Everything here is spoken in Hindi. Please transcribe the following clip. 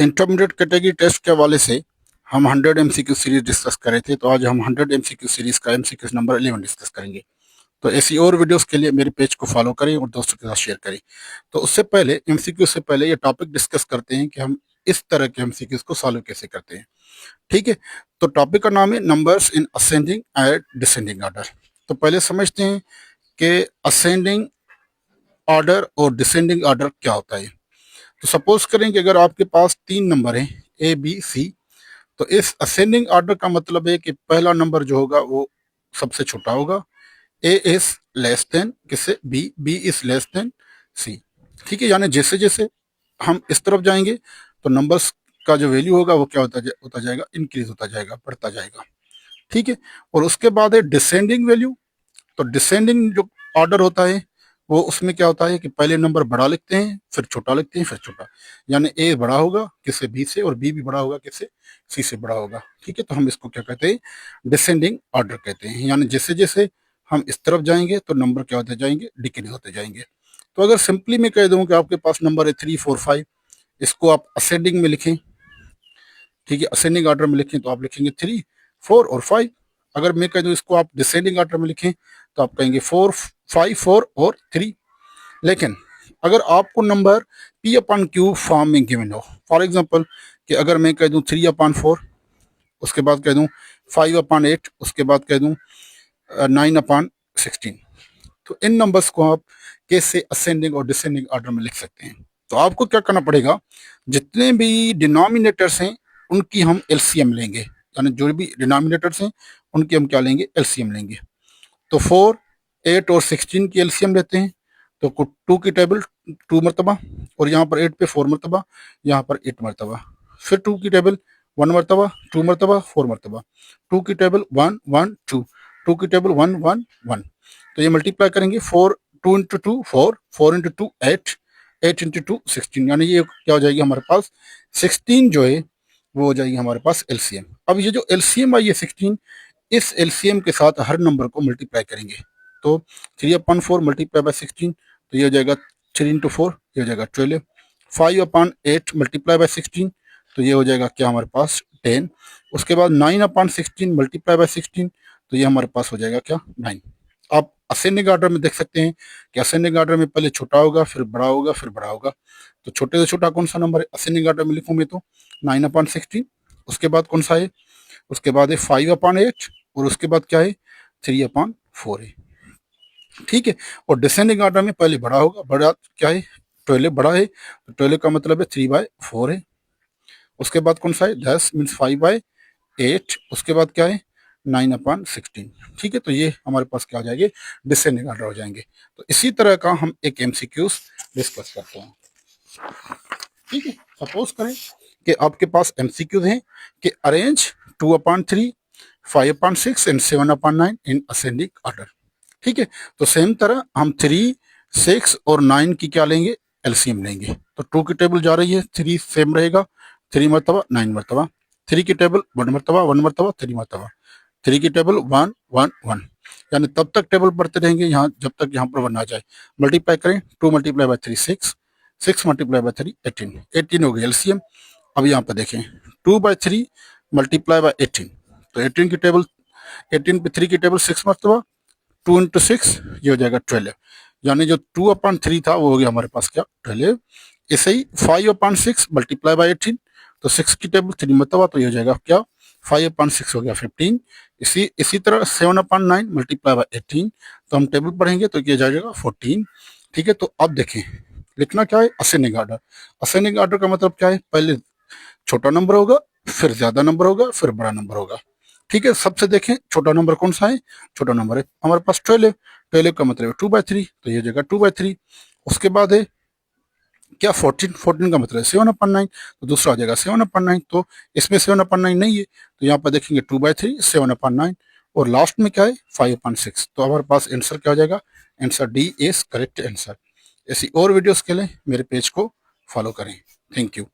इंटरमीडिएट कैटेगरी टेस्ट के हवाले से हम 100 एमसीक्यू सीरीज डिस्कस कर रहे थे, तो आज हम 100 एमसीक्यू सीरीज का एमसीक्यू नंबर 11 डिस्कस करेंगे। तो ऐसी और वीडियोस के लिए मेरे पेज को फॉलो करें और दोस्तों के साथ शेयर करें। तो उससे पहले एमसीक्यू से पहले ये टॉपिक डिस्कस करते हैं कि हम इस तरह के एमसीक्यूज को सॉल्व कैसे करते हैं। ठीक है, तो टॉपिक का नाम है numbers in ascending and descending order. तो पहले समझते हैं कि असेंडिंग ऑर्डर और डिसेंडिंग ऑर्डर क्या होता है। तो सपोज करें कि अगर आपके पास 3 नंबर हैं ए बी सी, तो इस असेंडिंग ऑर्डर का मतलब है कि पहला नंबर जो होगा वो सबसे छोटा होगा। ए इज लेस देन किससे, B, B is less than C. ठीक है, यानी जैसे जैसे हम इस तरफ जाएंगे तो नंबर्स का जो वैल्यू होगा वो क्या होता जाएगा, इंक्रीज होता जाएगा, बढ़ता जाएगा। ठीक है, और उसके बाद है डिसेंडिंग वैल्यू। तो डिसेंडिंग जो ऑर्डर होता है वो उसमें क्या होता है कि पहले नंबर बड़ा लिखते हैं, फिर छोटा लिखते हैं, फिर छोटा। यानी ए बड़ा होगा किससे, बी से, और बी भी बड़ा होगा किससे, सी से बड़ा होगा। ठीक है, तो हम इसको क्या कहते हैं, डिसेंडिंग ऑर्डर कहते हैं। यानी जैसे जैसे हम इस तरफ जाएंगे तो नंबर क्या होते जाएंगे, डिक्रीज होते जाएंगे। तो अगर सिंपली मैं कह दूं कि आपके पास नंबर है 3 4 5, इसको आप असेंडिंग में लिखें। ठीक है, असेंडिंग ऑर्डर में लिखें तो आप लिखेंगे 3 4 और 5। अगर मैं कह दूं इसको आप डिसेंडिंग ऑर्डर में लिखें तो आप कहेंगे 4 5 4 और 3। लेकिन अगर आपको number P upon Q form में गिवन हो, फॉर एग्जांपल कि अगर मैं कह दूं 3 अपॉन 4, उसके बाद कह दूं 5 अपॉन 8, उसके बाद कह दूं 9 अपॉन 16, तो इन नंबर्स को आप कैसे असेंडिंग और डिसेंडिंग ऑर्डर में लिख सकते हैं। तो आपको क्या करना पड़ेगा, जितने भी डिनोमिनेटर्स हैं उनकी हम एलसीएम लेंगे। यानी जो भी डिनोमिनेटर्स हैं उनकी हम क्या लेंगे, एलसीएम लेंगे। तो 4 8 और 16 की एलसीएम लेते हैं, तो 2 की टेबल 2 मरतबा, और यहाँ पर 8 पे 4 मरतबा, यहाँ पर 8 मरतबा। फिर 2 की टेबल 1 मरतबा, 2 मरतबा, 4 मरतबा। 2 की टेबल 1 1 2, 2 की टेबल 1 1 1। तो ये मल्टीप्लाई करेंगे, 4 2 इंटू 2 4, 4 इंटू 2 8, 8 इंटू 2 16। यानी ये क्या हो जाएगी हमारे पास, 16 जो है वो हो जाएगी हमारे पास एलसीएम। अब ये जो एलसीएम आई है 16, इस एलसीएम के साथ हर नंबर को मल्टीप्लाई करेंगे। तो 3 अपॉन 4 मल्टीप्लाई बाय 16, तो ये हो जाएगा 3 इंटू 4, ये हो जाएगा 12। 5 अपॉन 8 मल्टीप्लाई बाय 16, तो ये हो जाएगा क्या हमारे पास 10। उसके बाद 9 अपॉन 16 मल्टीप्लाई बाय 16, तो ये हमारे पास हो जाएगा क्या 9। आप असेंडिंग ऑर्डर में देख सकते हैं कि असेंडिंग ऑर्डर में पहले छोटा होगा, फिर बड़ा होगा, फिर बड़ा होगा। तो छोटे से छोटा कौन सा नंबर है असेंडिंग ऑर्डर में लिखूं मैं, तो 9 अपॉन 16। उसके बाद कौन सा है, उसके बाद है 5 अपॉन 8, और उसके बाद क्या है 3 अपॉन 4 है। ठीक है, और डिसेंडिंग ऑर्डर में पहले बड़ा होगा, बड़ा क्या है 12, बड़ा है, तो 12 का मतलब है 3/4 है। उसके बाद कौन सा है 10 मीन्स 5/8। उसके बाद क्या है 9 अपॉन 16। ठीक है, तो ये हमारे पास क्या हो जाएंगे, डिसेंडिंग ऑर्डर हो जाएंगे। तो इसी तरह का हम एक एमसीक्यूज डिस्कस करते हैं। ठीक है, सपोज करें कि आपके पास एमसीक्यूज हैं कि arrange 2 upon 3, 5 upon 6 and 7 upon 9 in ascending order. ठीक है, तो सेम तरह हम 3 6 और 9 की क्या लेंगे, एलसीएम लेंगे। तो 2 की टेबल जा रही है, 3 सेम रहेगा 3 मरतबा 9 मरतबा। 3 की टेबल 1 मरतबा 1 मरतबा 3 मरतबा। 3 की टेबल 1 1 1, यानी तब तक टेबल पढ़ते रहेंगे यहाँ जब तक यहाँ पर 1 आ जाए। मल्टीप्लाई करें, 2 मल्टीप्लाई बाय 3 6, 6 मल्टीप्लाई बाय 3 18, 18 हो गई एलसीएम। अब यहाँ पर देखें 2/3 मल्टीप्लाई बाय 18, तो 18 की टेबल 18 पे 3 की टेबल 6 मरतबा, 2 इंटू 6 ये हो जाएगा 12। यानी जो 2 अपॉन 3 था वो हो गया हमारे पास क्या 12। ऐसे ही 5 अपॉन 6 मल्टीप्लाई बाय 18, तो 6 की टेबल 3 मरतबा, तो ये हो जाएगा क्या 5 अपॉन 6 हो गया 15। इसी तरह 7 अपॉन 9 मल्टीप्लाई बाय 18, तो हम टेबल पढ़ेंगे तो ये जाएगा 14। ठीक है, तो अब देखें लिखना क्या है, असेंडिंग ऑर्डर। असेंडिंग ऑर्डर का मतलब क्या है, पहले छोटा नंबर होगा, फिर ज्यादा नंबर होगा, फिर बड़ा नंबर होगा। ठीक है, सबसे देखें छोटा नंबर कौन सा है, छोटा नंबर है हमारे पास 12। 12 का मतलब है 2/3, तो ये जगह 2/3। उसके बाद है क्या 14, 14 का मतलब है 7 अपॉन 9, तो दूसरा आ जाएगा 7 अपॉन 9। तो इसमें 7 अपॉन 9 नहीं है, तो यहाँ पर देखेंगे 2/3 7 अपॉन 9, और लास्ट में क्या है 5 अपॉन 6। तो हमारे पास आंसर क्या हो जाएगा, answer D is correct answer. ऐसी और वीडियोस के लिए मेरे पेज को फॉलो करें। Thank you.